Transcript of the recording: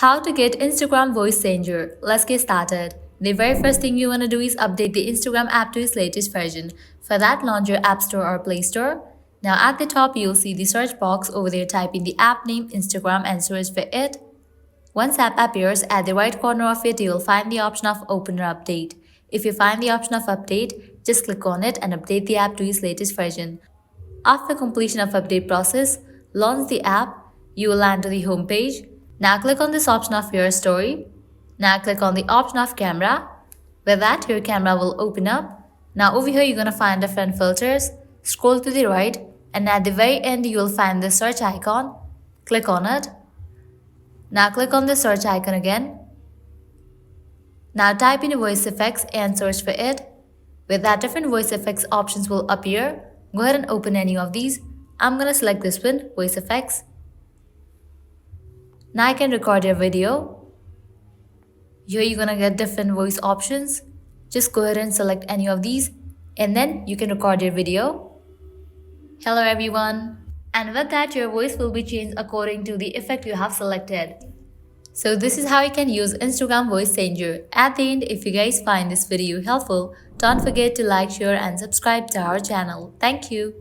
How to get Instagram Voice Changer. Let's get started. The very first thing you want to do is update the Instagram app to its latest version. For that, launch your App Store or Play Store. Now at the top, you'll see the search box. Over there, type in the app name Instagram and search for it. Once app appears, at the right corner of it, you will find the option of Open or Update. If you find the option of Update, just click on it and update the app to its latest version. After completion of update process, launch the app. You will land to the home page. Now click on this option of your story. Now click on the option of camera. With that, your camera will open up. Now over here, you're going to find different filters. Scroll to the right and at the very end, you will find the search icon. Click on it. Now click on the search icon again. Now type in voice effects and search for it. With that, different voice effects options will appear. Go ahead and open any of these. I'm going to select this one, voice effects. Now I can record your video. Here you're going to get different voice options. Just go ahead and select any of these and then you can record your video. Hello everyone. And with that, your voice will be changed according to the effect you have selected. So this is how you can use Instagram Voice Changer. At the end, if you guys find this video helpful, don't forget to like, share and subscribe to our channel. Thank you.